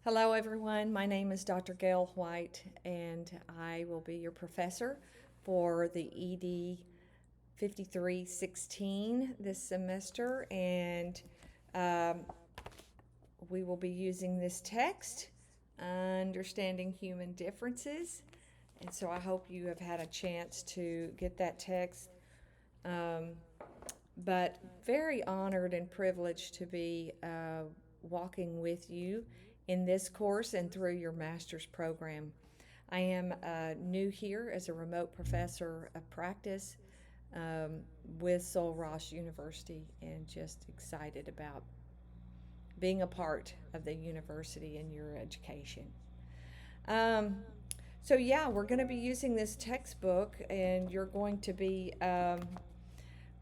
Hello, everyone. My name is Dr. Gail White, and I will be your professor for the ED 5316 this semester. And um, we will be using this text, Understanding Human Differences. And so I hope you have had a chance to get that text. Um, but very honored and privileged to be walking with you in this course and through your master's program. I am new here as a remote professor of practice um, with Sul Ross University and just excited about being a part of the university and your education. Um, so, we're going to be using this textbook, and you're going to be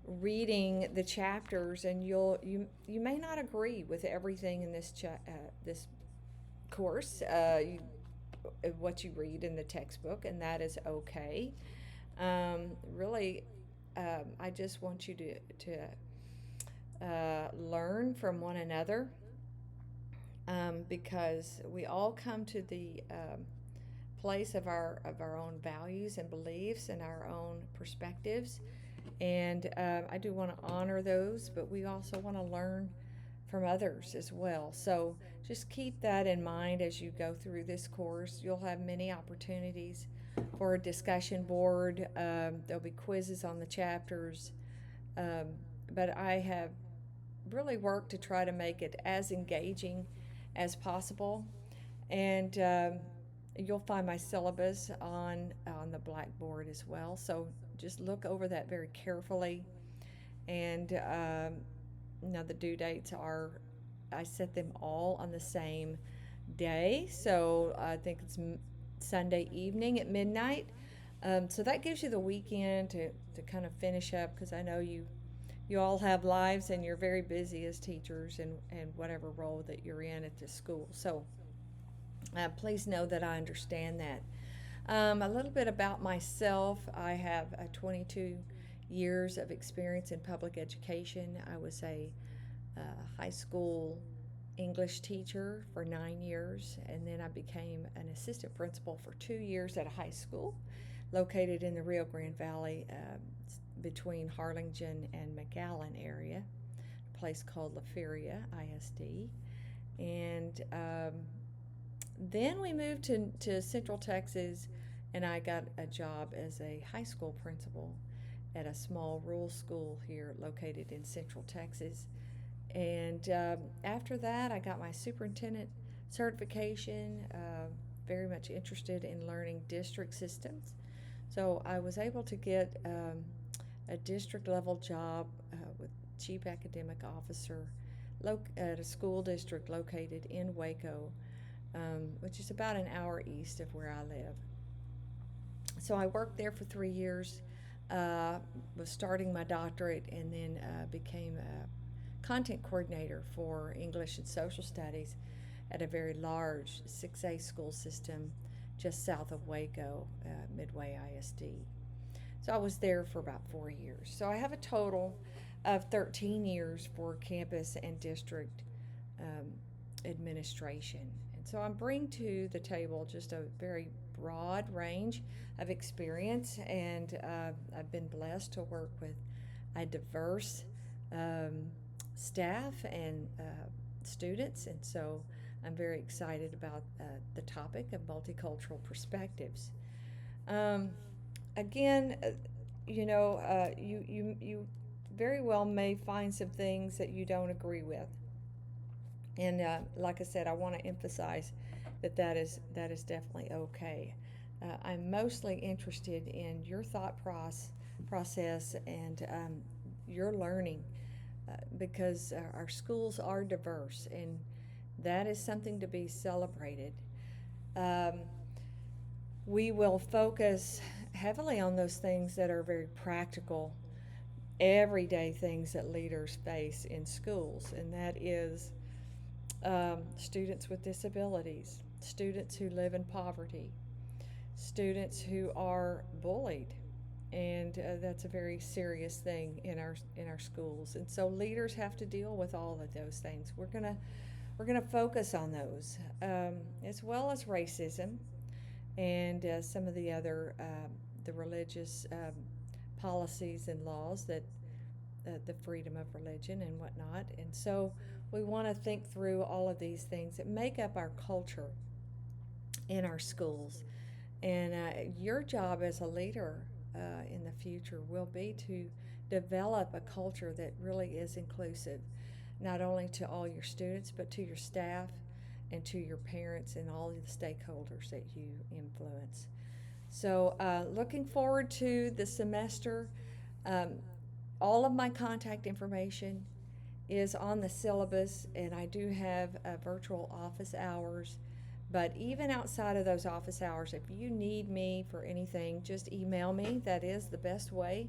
reading the chapters, and you may not agree with everything in this course, what you read in the textbook, and that is okay. Really, I just want you to learn from one another, because we all come to the place of our own values and beliefs and our own perspectives, and I do want to honor those, but we also want to learn from others as well. So just keep that in mind as you go through this course. You'll have many opportunities for a discussion board. There'll be quizzes on the chapters, um, but I have really worked to try to make it as engaging as possible. And you'll find my syllabus on the blackboard as well. So just look over that very carefully. And now the due dates are, I set them all on the same day. So I think it's Sunday evening at midnight. So that gives you the weekend to kind of finish up, because I know you all have lives and you're very busy as teachers and whatever role that you're in at the school. So please know that I understand that. A little bit about myself. I have 22 years of experience in public education. I was a high school English teacher for 9 years, and then I became an assistant principal for 2 years at a high school located in the Rio Grande Valley, between Harlingen and McAllen area, a place called La Feria ISD. And then we moved to Central Texas, and I got a job as a high school principal at a small rural school here located in Central Texas. And after that, I got my superintendent certification, very much interested in learning district systems. So I was able to get a district level job with chief academic officer at a school district located in Waco, which is about an hour east of where I live. So I worked there for 3 years, was starting my doctorate, and then became a content coordinator for English and Social Studies at a very large 6A school system just south of Waco, Midway ISD. So I was there for about 4 years. So I have a total of 13 years for campus and district administration. And so I'm bringing to the table just a very broad range of experience, and I've been blessed to work with a diverse staff and students, and so I'm very excited about the topic of multicultural perspectives. Um, Again, you very well may find some things that you don't agree with, and like I said, I want to emphasize that is definitely okay. I'm mostly interested in your thought process and your learning, because our schools are diverse, and that is something to be celebrated. Um, we will focus heavily on those things that are very practical, everyday things that leaders face in schools, and that is students with disabilities, students who live in poverty, students who are bullied, and that's a very serious thing in our schools. And so leaders have to deal with all of those things. we're going to focus on those, as well as racism and some of the other the religious policies and laws that the freedom of religion and whatnot. And so we want to think through all of these things that make up our culture in our schools. And your job as a leader in the future will be to develop a culture that really is inclusive, not only to all your students, but to your staff and to your parents and all the stakeholders that you influence. So, looking forward to the semester. Um, all of my contact information is on the syllabus, and I do have virtual office hours. But even outside of those office hours, if you need me for anything, just email me. That is the best way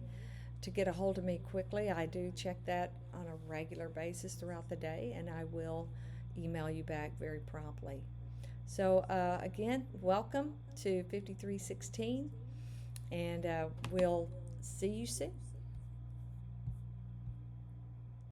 to get a hold of me quickly. I do check that on a regular basis throughout the day, and I will email you back very promptly. So, again, welcome to 5316, and we'll see you soon.